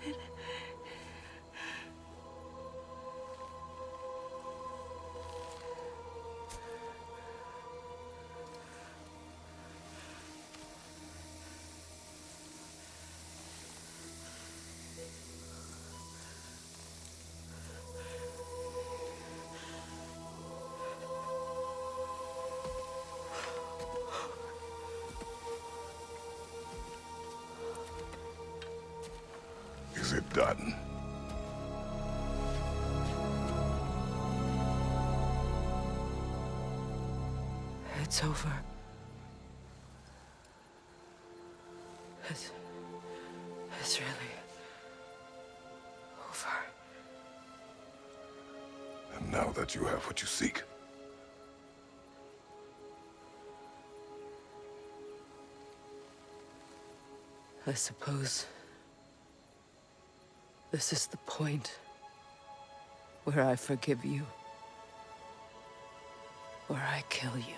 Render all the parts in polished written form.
it. Is it done? It's over. It's really over. And now that you have what you seek, I suppose this is the point where I forgive you, or I kill you.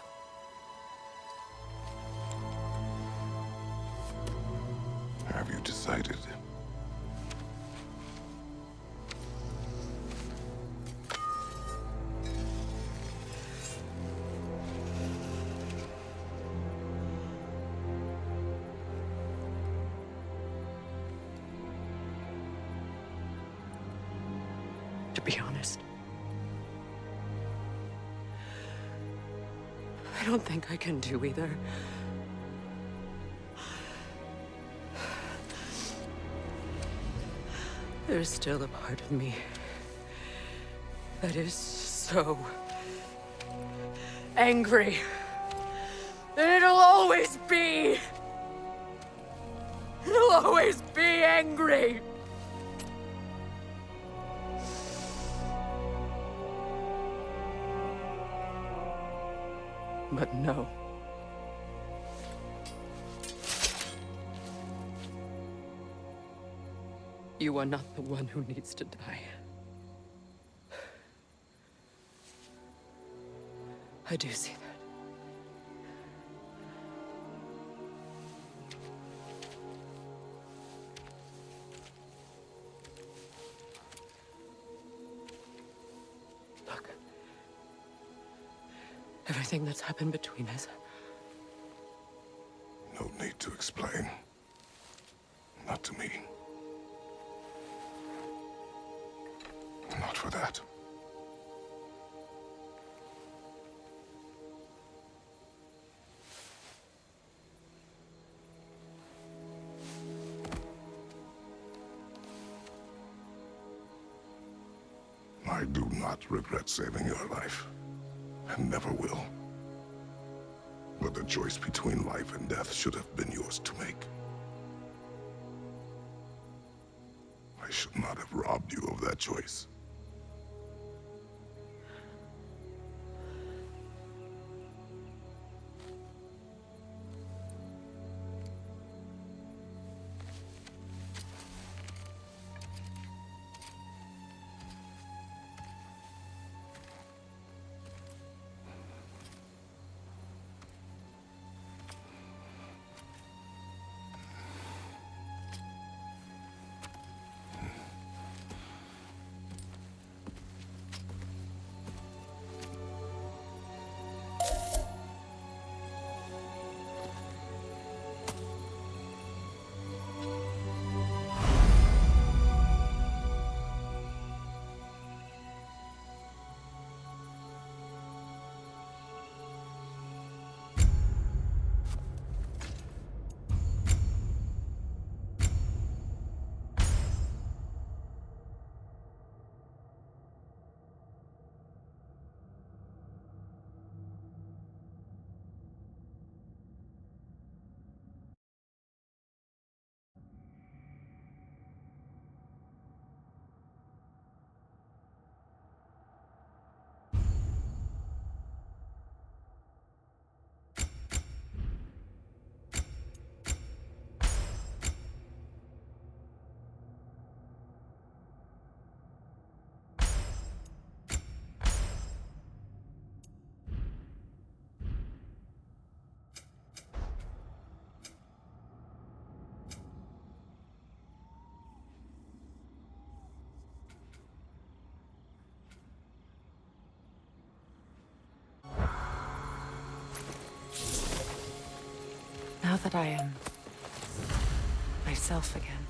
have you decided? To be honest, I don't think I can do either. There's still a part of me that is so angry. And it'll always be. It'll always be angry. But no. You are not the one who needs to die. I do see that. Look. Everything that's happened between us. No need to explain. Not to me. Not for that. I do not regret saving your life, and never will. But the choice between life and death should have been yours to make. I should not have robbed you of that choice. Now that I am myself again,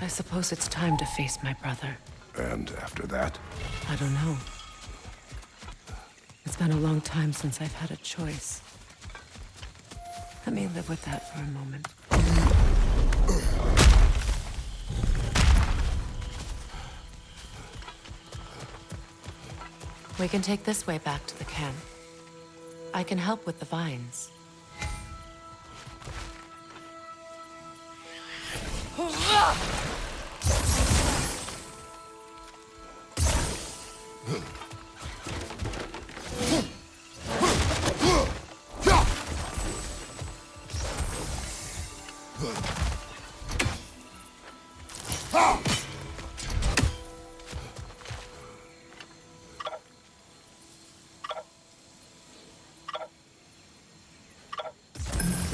I suppose it's time to face my brother. And after that? I don't know. It's been a long time since I've had a choice. Let me live with that for a moment. We can take this way back to the camp. I can help with the vines.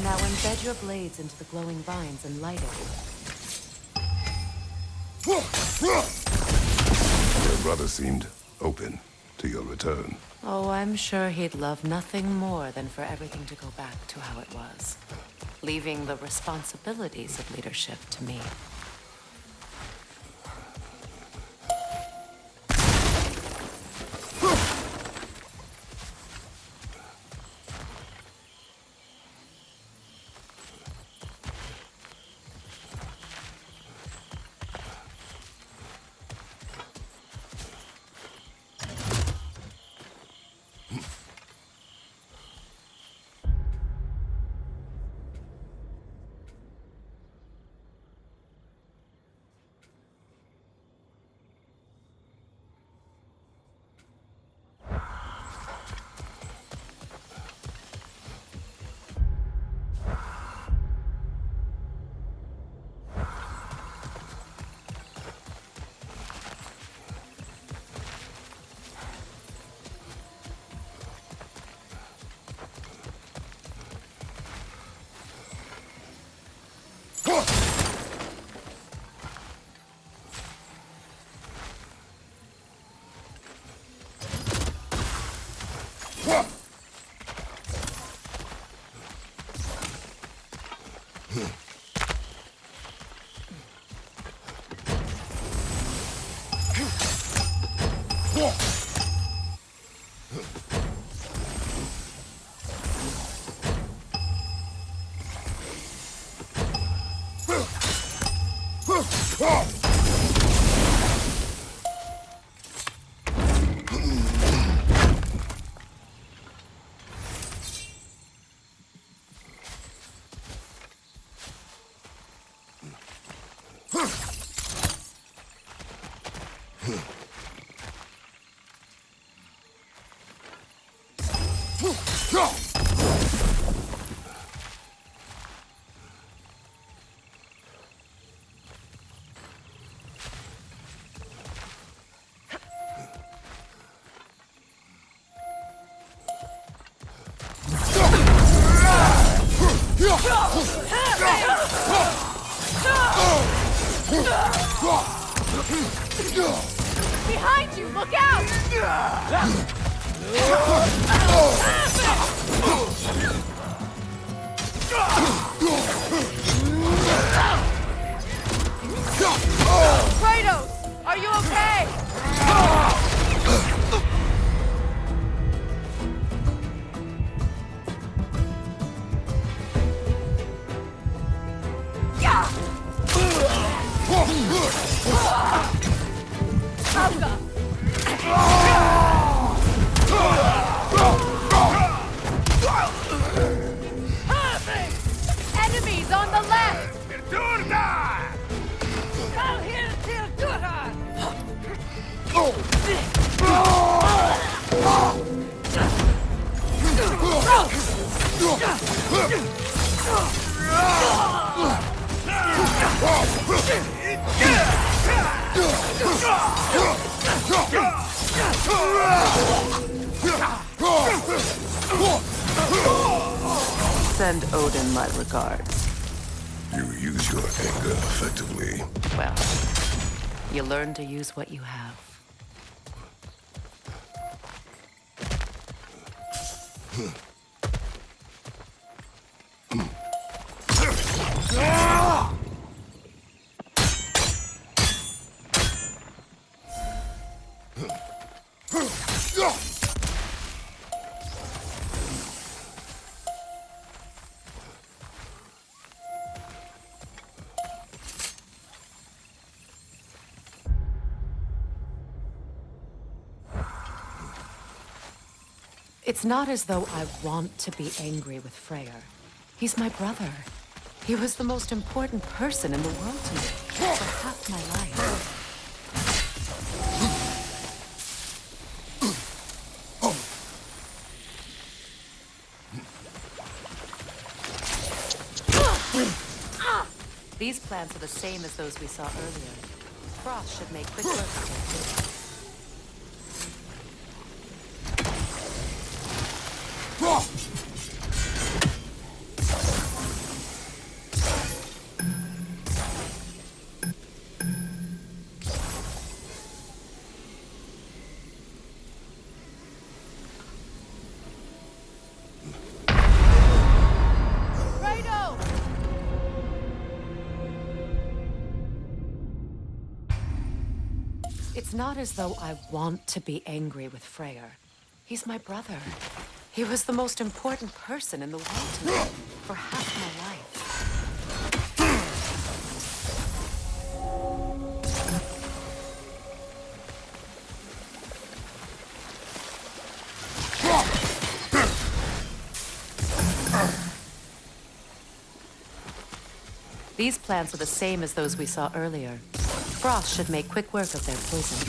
Now embed your blades into the glowing vines and light it. Your brother seemed open to your return. Oh, I'm sure he'd love nothing more than for everything to go back to how it was, leaving the responsibilities of leadership to me. Behind you! Look out! Kratos! Are you okay? Enemies on the left! Send Odin my regards. You use your anger effectively. Well, you learn to use what you have. It's not as though I want to be angry with Freyr. He's my brother. He was the most important person in the world to me for half my life. These plants are the same as those we saw earlier. Frost should make quick work of it. It's not as though I want to be angry with Freyr. He's my brother. He was the most important person in the world to me for half my life. These plants are the same as those we saw earlier. Frost should make quick work of their poison.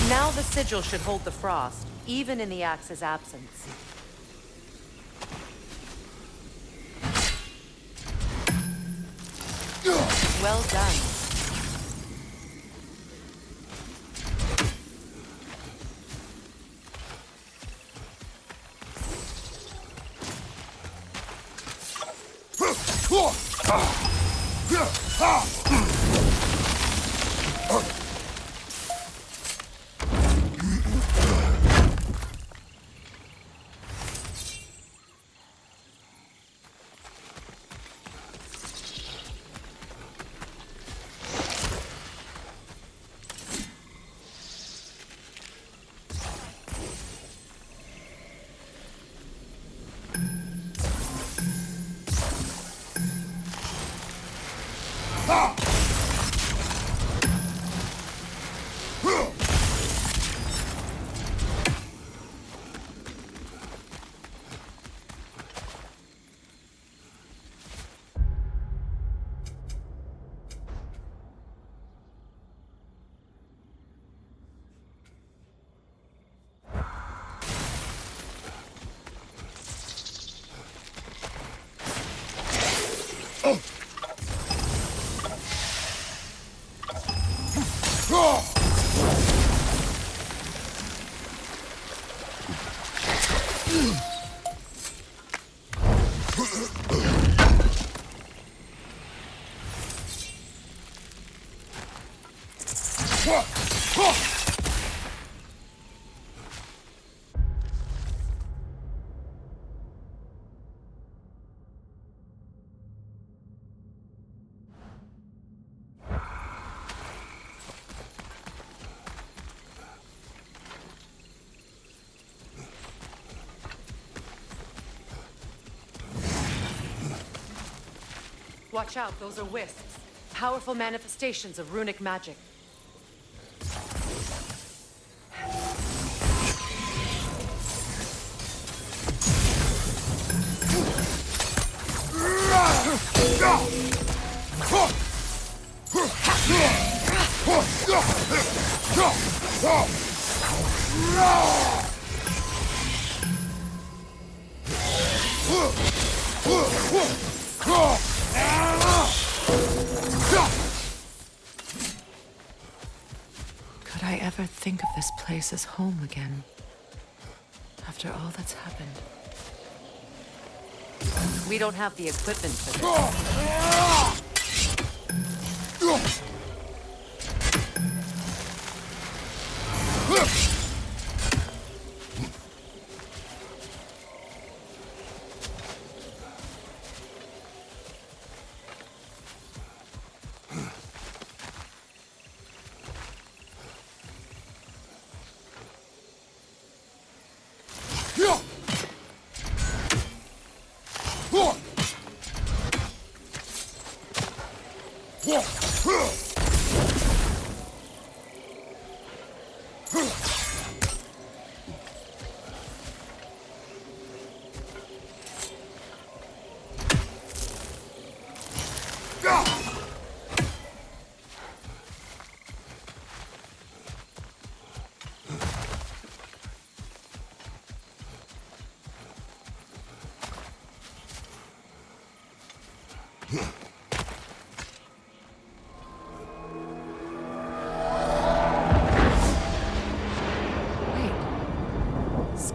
Now the sigil should hold the frost, even in the axe's absence. Well done. Watch out, those are wisps. Powerful manifestations of runic magic. Could I ever think of this place as home again? After all that's happened. We don't have the equipment for this.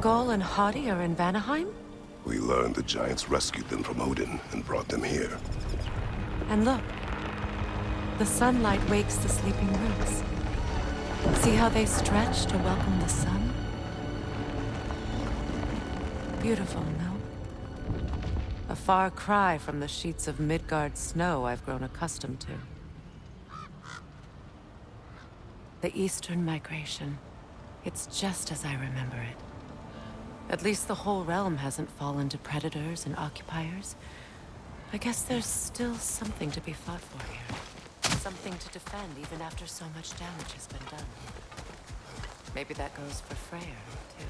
Skull and Hati are in Vanaheim? We learned the giants rescued them from Odin and brought them here. And look, the sunlight wakes the sleeping roots. See how they stretch to welcome the sun? Beautiful, no? A far cry from the sheets of Midgard snow I've grown accustomed to. The Eastern Migration. It's just as I remember it. At least the whole realm hasn't fallen to predators and occupiers. I guess there's still something to be fought for here. Something to defend even after so much damage has been done. Maybe that goes for Freyr, too.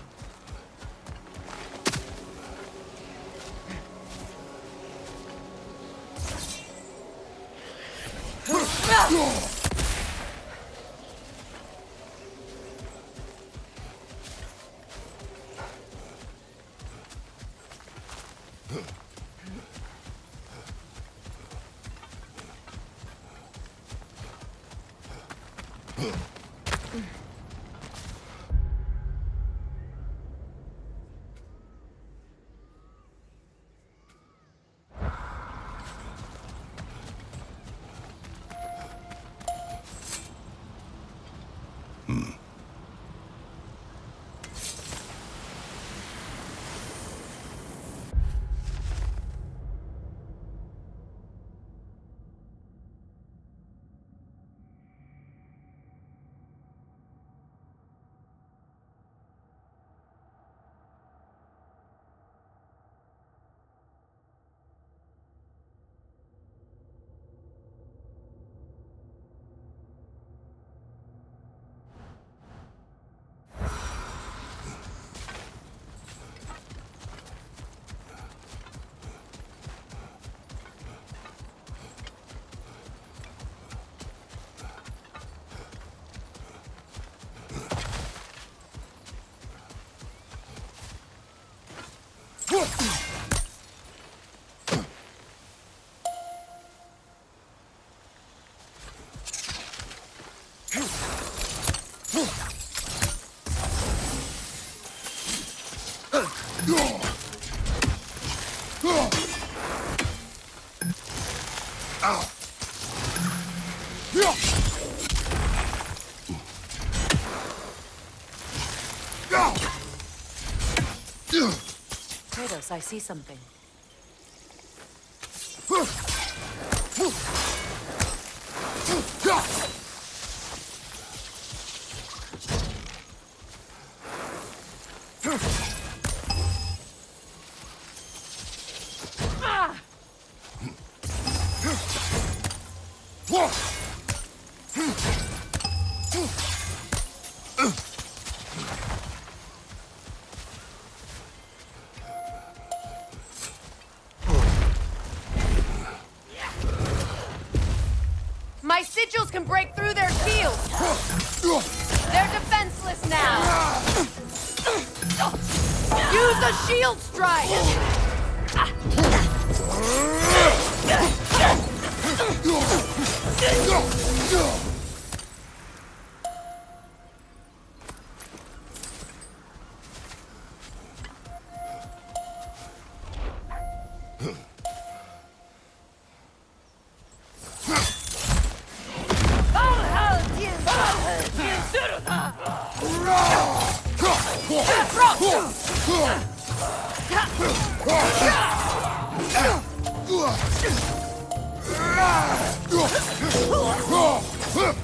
Kratos, I see something. My sigils can break through their shields! They're defenseless now! Use a shield strike!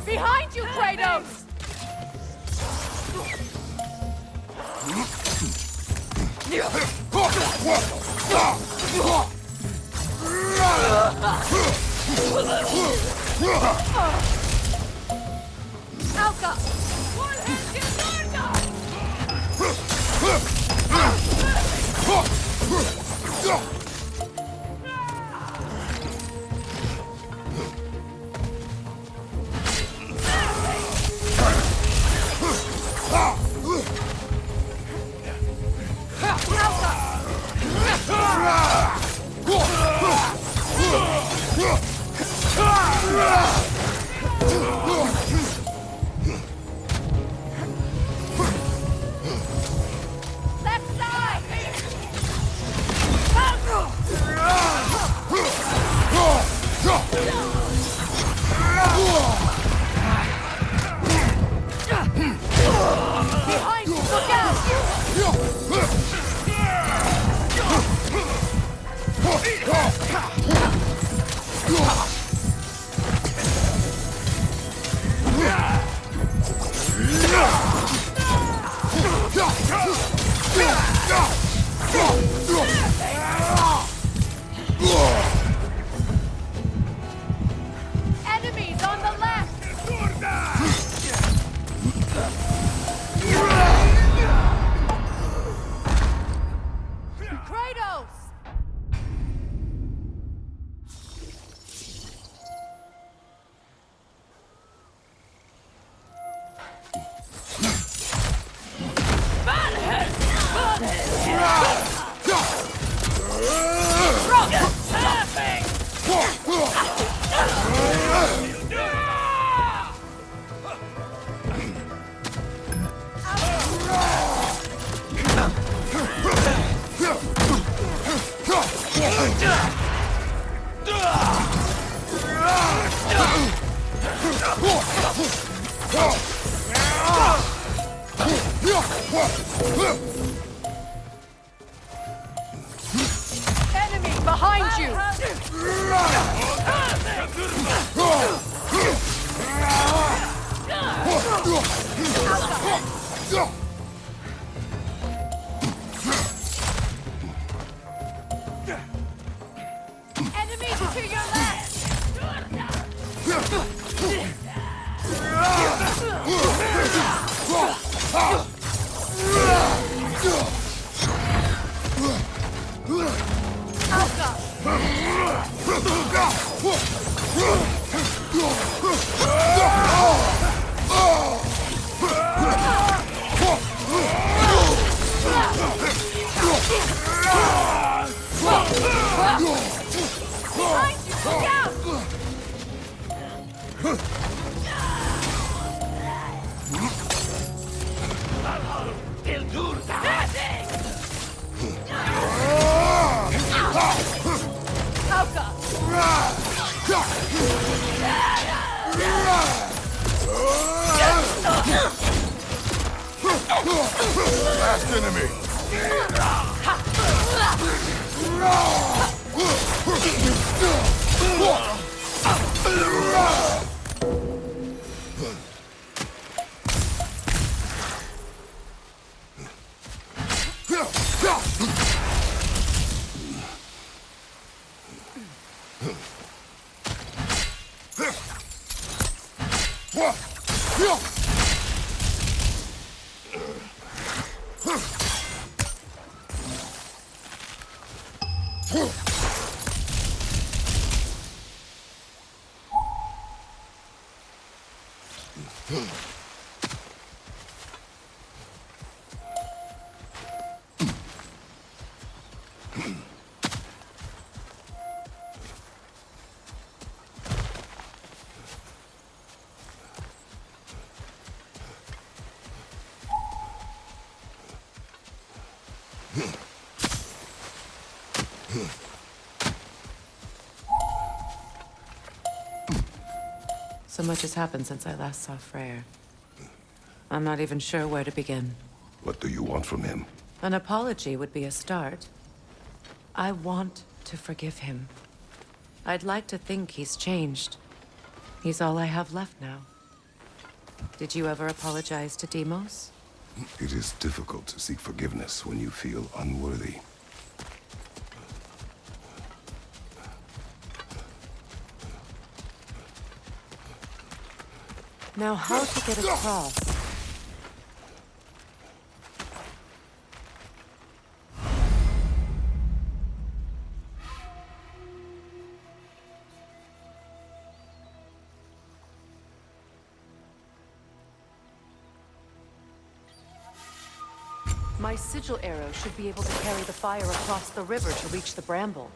Behind you, Kratos! Alka! Left Behind you! Look out! Enemies on the left! Kratos! Enemy behind you! Enemies to your left! Behind you! Look out! Last enemy! So much has happened since I last saw Freyr. I'm not even sure where to begin. What do you want from him? An apology would be a start. I want to forgive him. I'd like to think he's changed. He's all I have left now. Did you ever apologize to Deimos? It is difficult to seek forgiveness when you feel unworthy. Now, how to get across? My sigil arrow should be able to carry the fire across the river to reach the bramble.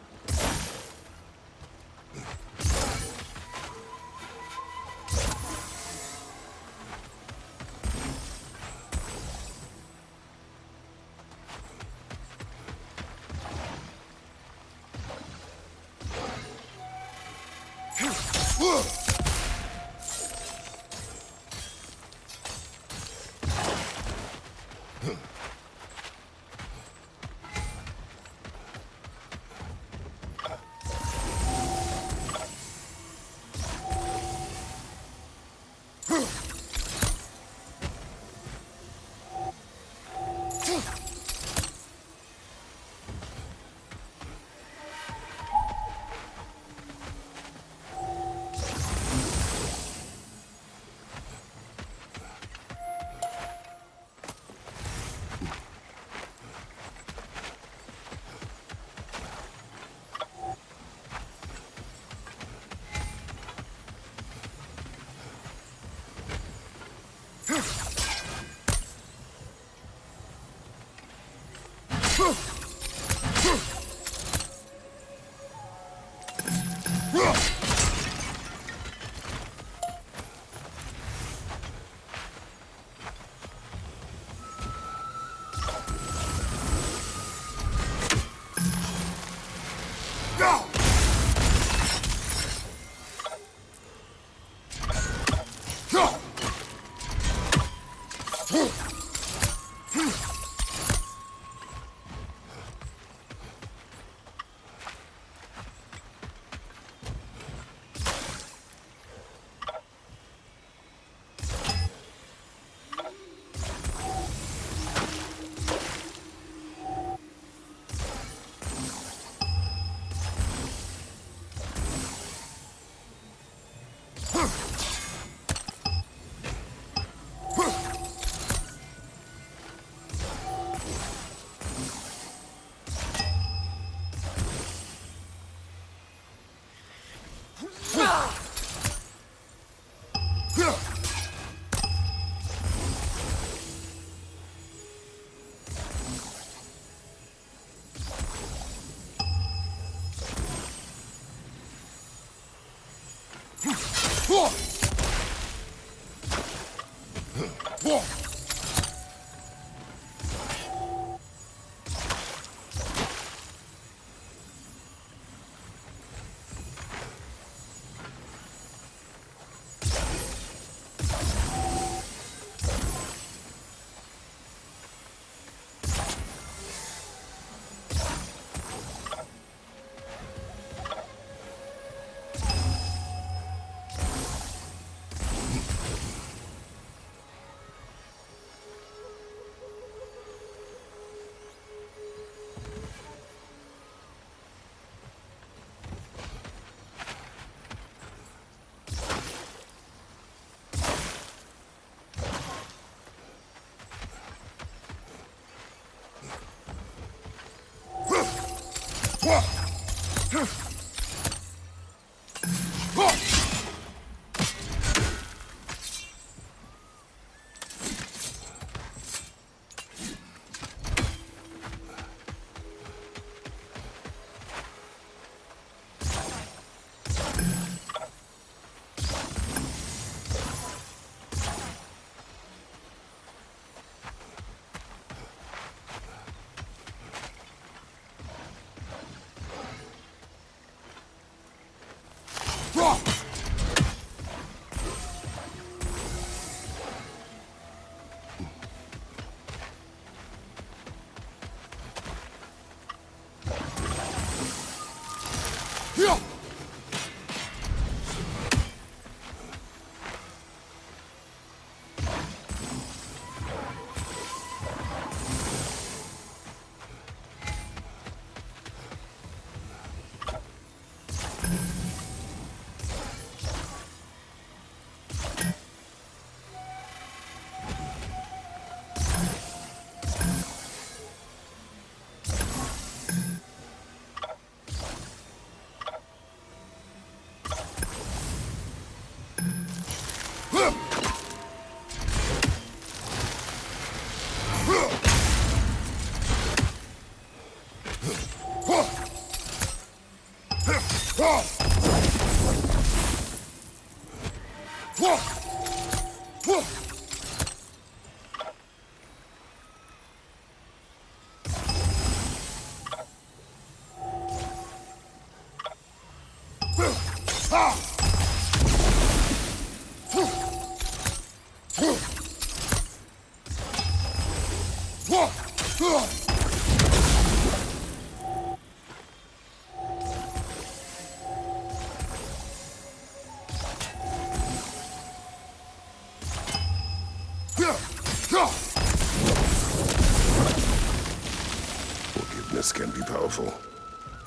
Weakness can be powerful,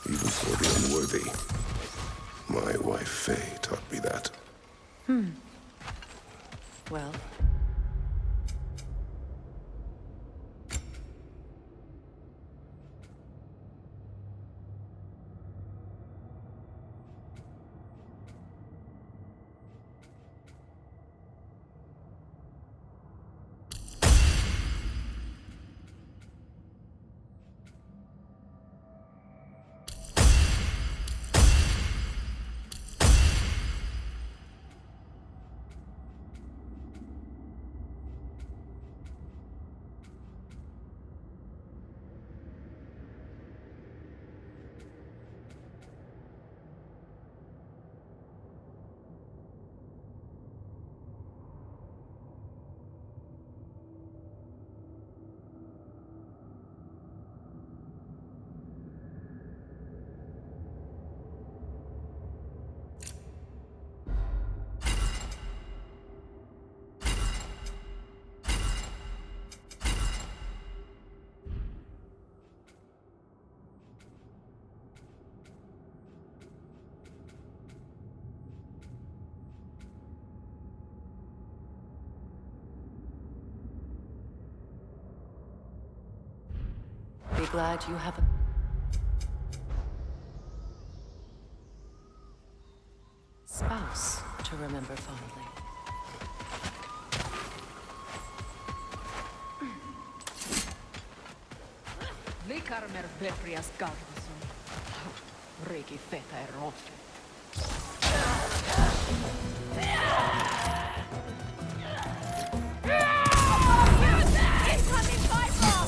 even for the unworthy. My wife Faye taught me that. Well, be glad you have a spouse to remember fondly. Likarmer beprias gardason. Regi feta er rofe. Incoming fireball!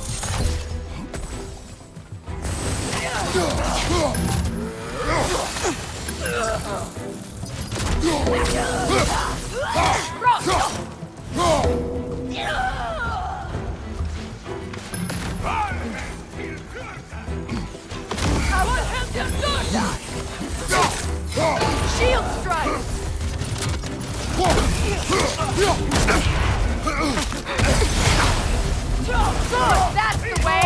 Shield strike! Good, that's the way!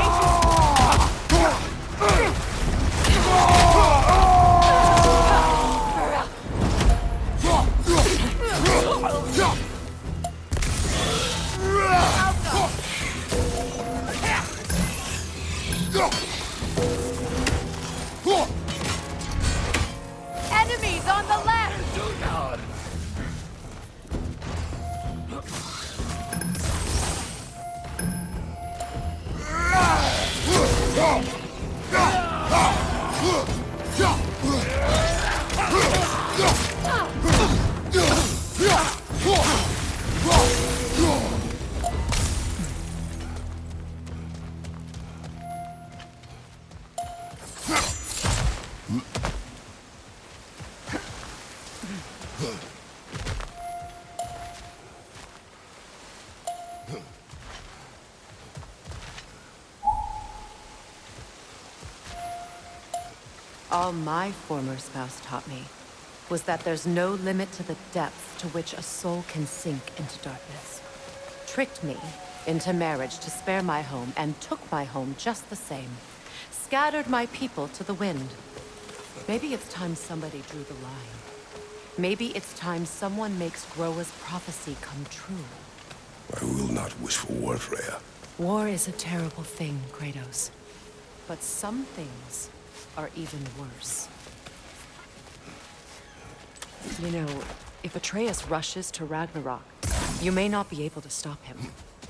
Enemies on the left! All my former spouse taught me was that there's no limit to the depth to which a soul can sink into darkness. Tricked me into marriage to spare my home and took my home just the same. Scattered my people to the wind. Maybe it's time somebody drew the line. Maybe it's time someone makes Groa's prophecy come true. I will not wish for war, Freya. War is a terrible thing, Kratos. But some things are even worse. You know, if Atreus rushes to Ragnarok, you may not be able to stop him.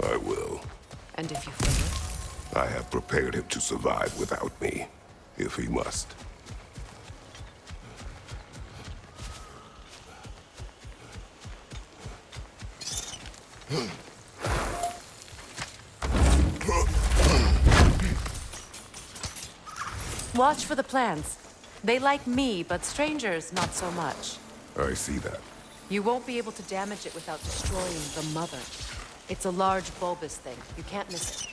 I will. And if you fail, I have prepared him to survive without me, if he must. watch for the plants. They like me, but strangers not so much. I see that. You won't be able to damage it without destroying the mother. It's a large bulbous thing. You can't miss it.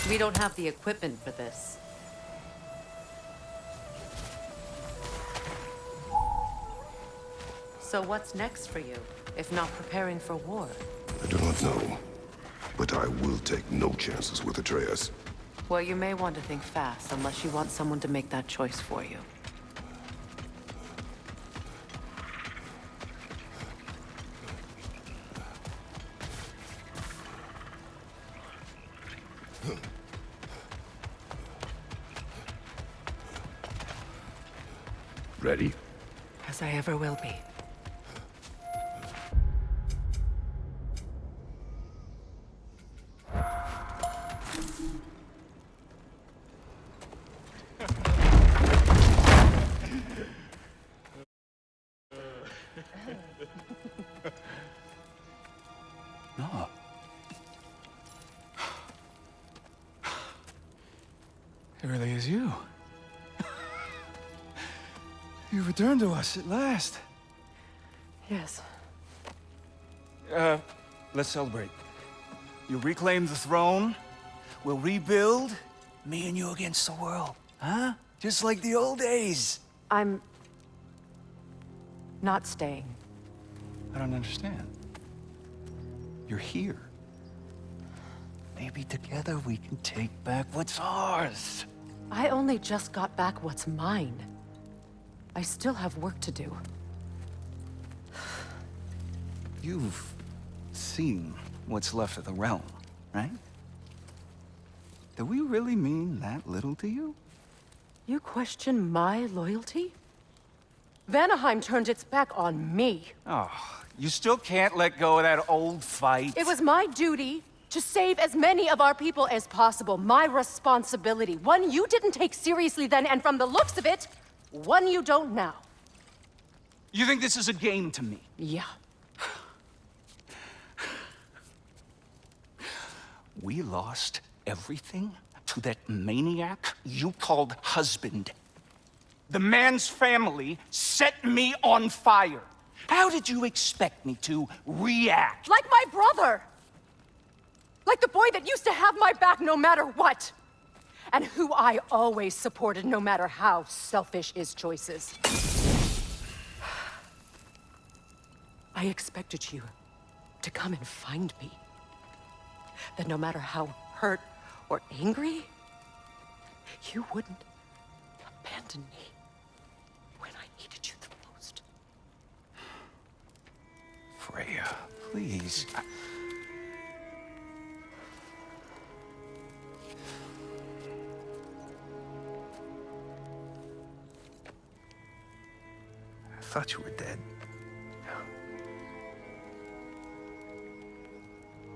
We don't have the equipment for this. So what's next for you, if not preparing for war? I do not know, but I will take no chances with Atreus. Well, you may want to think fast, unless you want someone to make that choice for you. Ready? As I ever will be. No. It really is you. You returned to us at last. Yes. Let's celebrate. You reclaim the throne. We'll rebuild. Me and you against the world. Huh? Just like the old days. I'm... not staying. I don't understand. You're here. Maybe together we can take back what's ours. I only just got back what's mine. I still have work to do. You've seen what's left of the realm, right? Do we really mean that little to you? You question my loyalty? Vanaheim turned its back on me. Oh, you still can't let go of that old fight. It was my duty to save as many of our people as possible. My responsibility. One you didn't take seriously then, and from the looks of it, one you don't now. You think this is a game to me? Yeah. We lost everything to that maniac you called husband. The man's family set me on fire. How did you expect me to react? Like my brother! Like the boy that used to have my back no matter what! And who I always supported no matter how selfish his choices. I expected you to come and find me. That no matter how hurt or angry, you wouldn't abandon me when I needed you the most. Freya, please. I thought you were dead.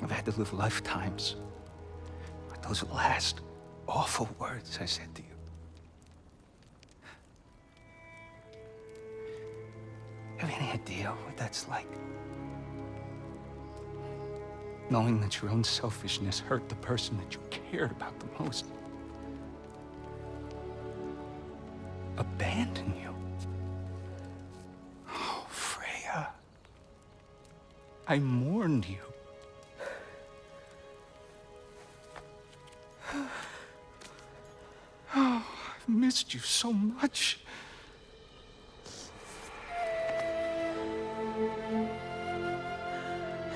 I've had to live lifetimes with those last awful words I said to you. Have any idea what that's like? Knowing that your own selfishness hurt the person that you cared about the most. Abandon you. Oh, Freya. I mourned you. Oh, I've missed you so much.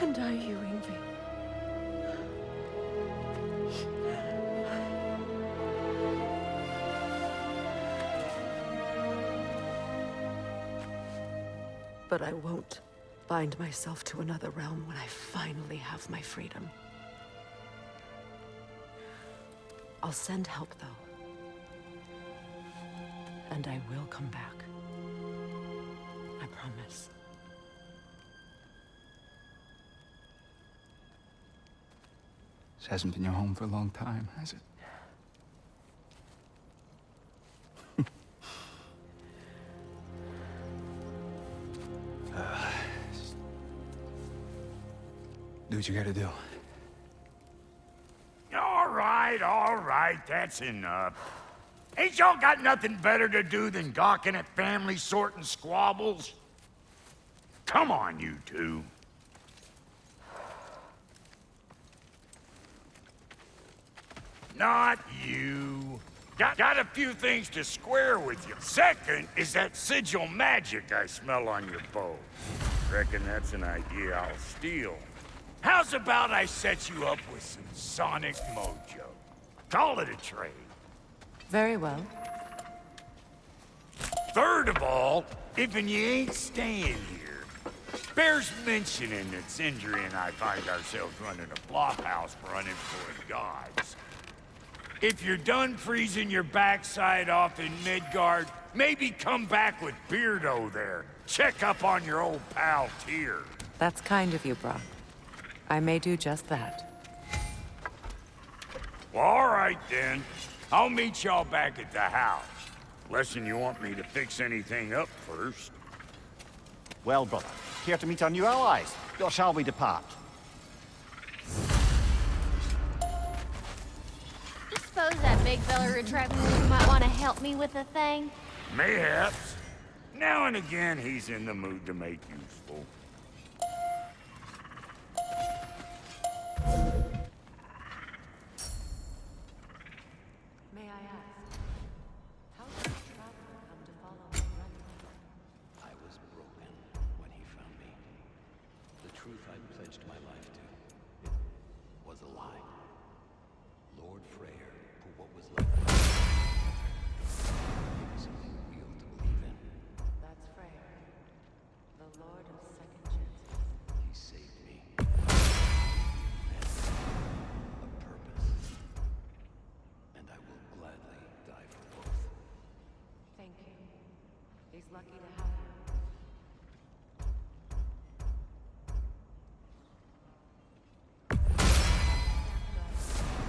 And are you, Ingvi? But I won't bind myself to another realm when I finally have my freedom. I'll send help, though. And I will come back. I promise. This hasn't been your home for a long time, has it? Do what you gotta do. All right, that's enough. Ain't y'all got nothing better to do than gawking at family sorting squabbles? Come on, you two. Not you. Got a few things to square with you. Second is that sigil magic I smell on your bow. Reckon that's an idea I'll steal. How's about I set you up with some sonic mojo? Call it a trade. Very well. Third of all, if you ain't staying here, bears mentioning that Sindri and I find ourselves running a flophouse for unemployed gods. If you're done freezing your backside off in Midgard, maybe come back with Beardo there. Check up on your old pal Tyr. That's kind of you, Brock. I may do just that. Well, all right then. I'll meet y'all back at the house. Lesson you want me to fix anything up first. Well, brother, here to meet our new allies. Or shall we depart? I suppose that big fella retractable might want to help me with a thing. Mayhaps. Now and again, he's in the mood to make useful. May I ask, how did the traveler come to follow me around? I was broken when he found me. The truth I pledged my life to was a lie. Lord Freyr put what was left of me. Gave me something real to believe in. That's Freyr, the Lord of Second Chances. He saved me. And a purpose. And I will gladly die for both. Thank you. He's lucky to have you.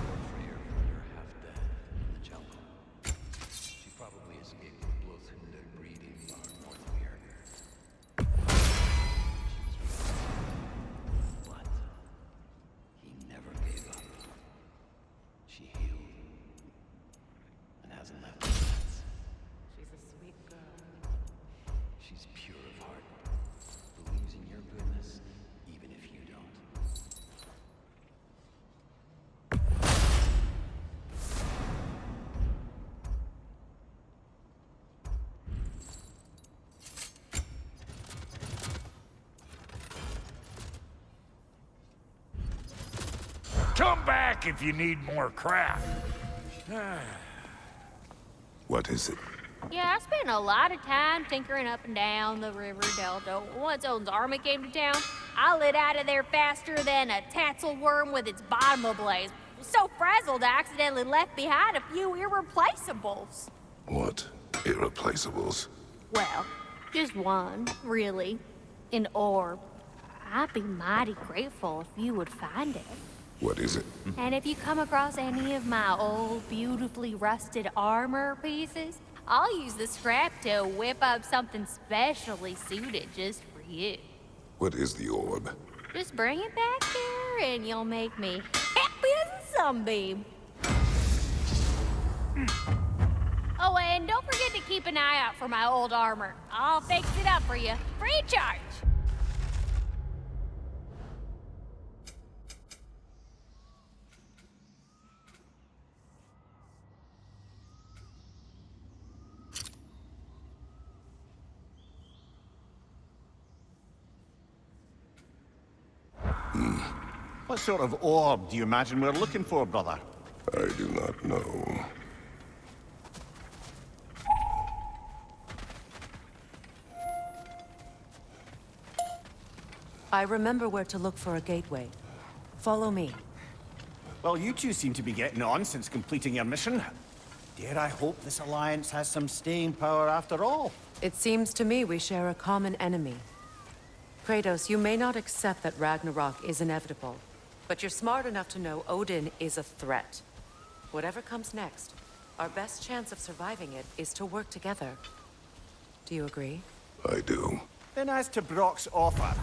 Lord Freyr found her half dead in the jungle. She probably escaped the Blothunde breeding farm north of here. She was weak, but he never gave up. She healed and hasn't left me since. She's a sweet girl. She's pure of heart, believes in your goodness, even if you don't. Come back if you need more crap. What is it? Yeah, I spent a lot of time tinkering up and down the river delta. Once Odin's army came to town, I lit out of there faster than a tassel worm with its bottom ablaze. So frazzled, I accidentally left behind a few irreplaceables. What irreplaceables? Well, just one, really. An orb. I'd be mighty grateful if you would find it. What is it? And if you come across any of my old, beautifully rusted armor pieces, I'll use the scrap to whip up something specially suited just for you. What is the orb? Just bring it back here and you'll make me happy as a sunbeam. Oh, and don't forget to keep an eye out for my old armor. I'll fix it up for you, free of charge. What sort of orb do you imagine we're looking for, brother? I do not know. I remember where to look for a gateway. Follow me. Well, you two seem to be getting on since completing your mission. Dare I hope this alliance has some staying power after all? It seems to me we share a common enemy. Kratos, you may not accept that Ragnarok is inevitable, but you're smart enough to know Odin is a threat. Whatever comes next, our best chance of surviving it is to work together. Do you agree? I do. Then as to Brock's offer,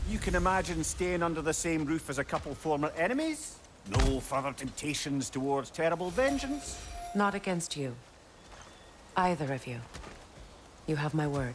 you can imagine staying under the same roof as a couple former enemies? No further temptations towards terrible vengeance? Not against you. Either of you. You have my word.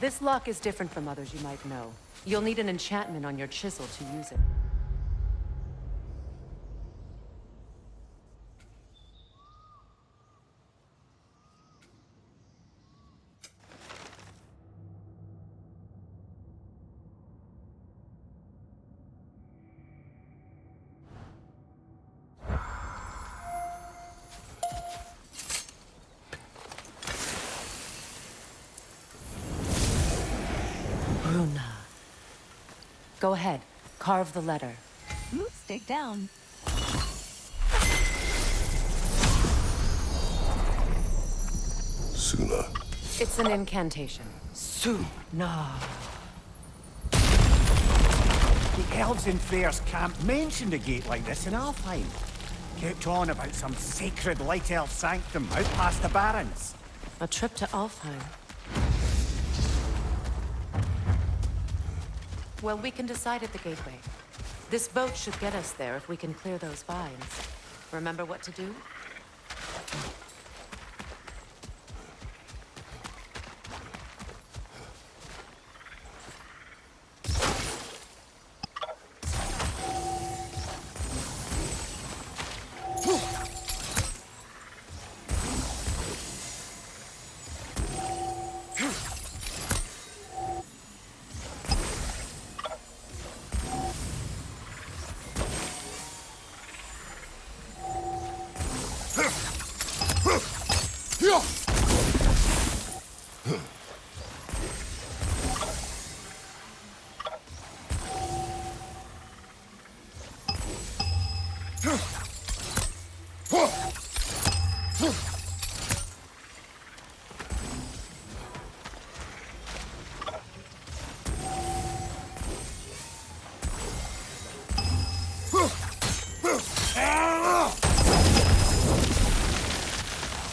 This lock is different from others you might know. You'll need an enchantment on your chisel to use it. Go ahead. Carve the letter. Stick down. Suna. It's an incantation. Suna. The elves in Freyr's camp mentioned a gate like this in Alfheim. Kept on about some sacred light elf sanctum out past the barrens. A trip to Alfheim. Well, we can decide at the gateway. This boat should get us there if we can clear those vines. Remember what to do?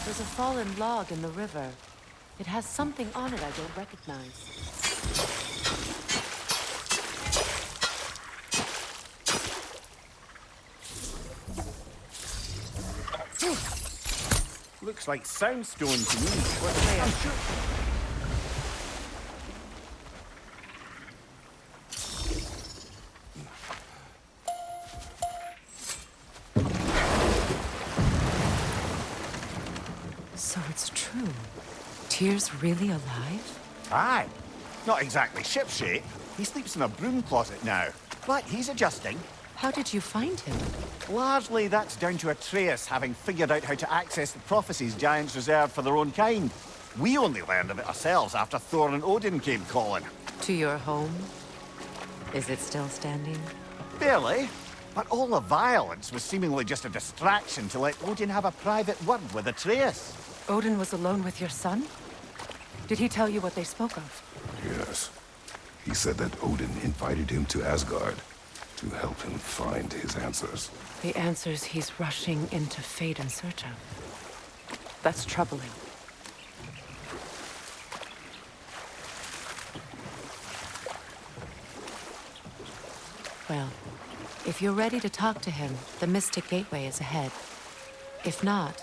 There's a fallen log in the river. It has something on it I don't recognize. Looks like soundstone to me. What's there? I'm sure. So it's true. Tyr's really alive? Aye. Not exactly shipshape. He sleeps in a broom closet now. But he's adjusting. How did you find him? Largely, that's down to Atreus having figured out how to access the prophecies giants reserved for their own kind. We only learned of it ourselves after Thor and Odin came calling. To your home? Is it still standing? Barely. But all the violence was seemingly just a distraction to let Odin have a private word with Atreus. Odin was alone with your son? Did he tell you what they spoke of? Yes. He said that Odin invited him to Asgard to help him find his answers. The answers he's rushing into fate in search of. That's troubling. Well, if you're ready to talk to him, the Mystic Gateway is ahead. If not,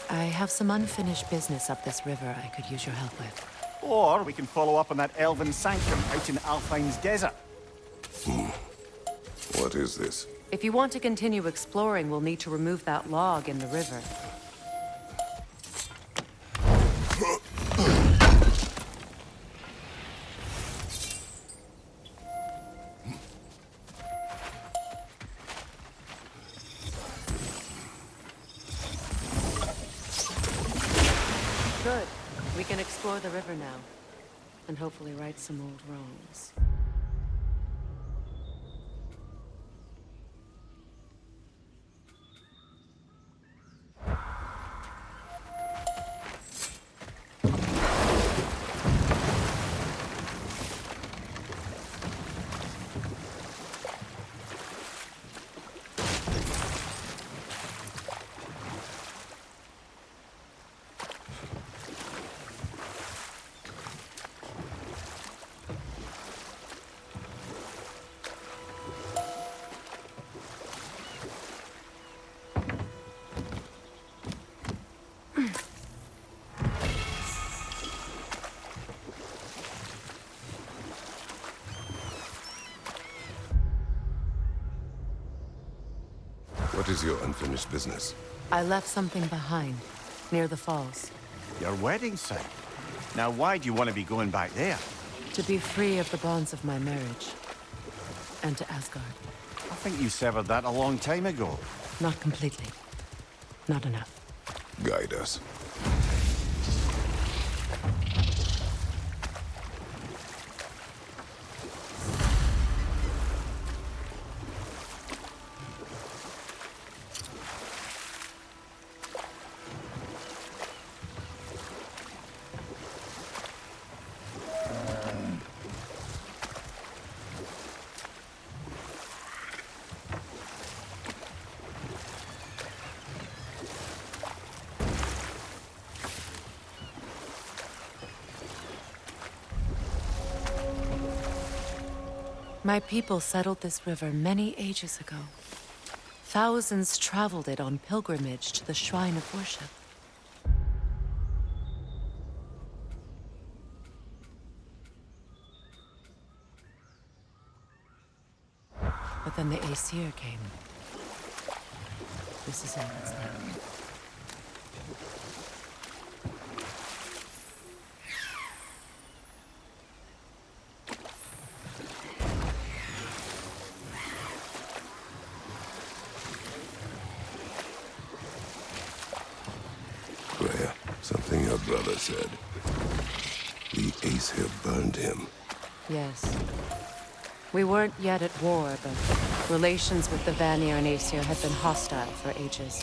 I have some unfinished business up this river I could use your help with. Or we can follow up on that elven sanctum out in Alfine's desert. What is this? If you want to continue exploring, we'll need to remove that log in the river. Good. We can explore the river now. And hopefully right some old wrongs. What is your unfinished business? I left something behind, near the falls. Your wedding site. Now why do you want to be going back there? To be free of the bonds of my marriage. And to Asgard. I think you severed that a long time ago. Not completely. Not enough. Guide us. My people settled this river many ages ago. Thousands traveled it on pilgrimage to the shrine of worship. But then the Aesir came. This is all that's left. Freya, something your brother said. The Aesir burned him. Yes. We weren't yet at war, but relations with the Vanir and Aesir had been hostile for ages.